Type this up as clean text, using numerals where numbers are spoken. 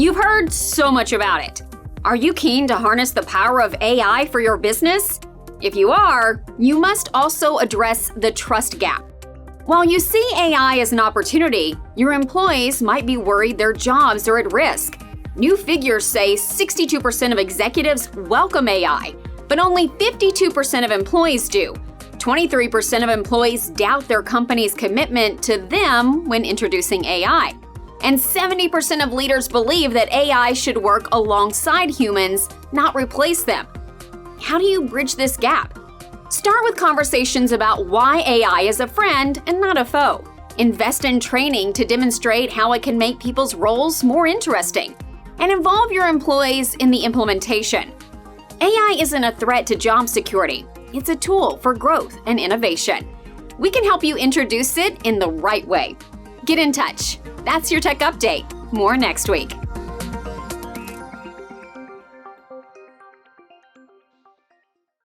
You've heard so much about it. Are you keen to harness the power of AI for your business? If you are, you must also address the trust gap. While you see AI as an opportunity, your employees might be worried their jobs are at risk. New figures say 62% of executives welcome AI, but only 52% of employees do. 23% of employees doubt their company's commitment to them when introducing AI. And 70% of leaders believe that AI should work alongside humans, not replace them. How do you bridge this gap? Start with conversations about why AI is a friend and not a foe. Invest in training to demonstrate how it can make people's roles more interesting. And involve your employees in the implementation. AI isn't a threat to job security. It's a tool for growth and innovation. We can help you introduce it in the right way. Get in touch. That's your tech update. More next week.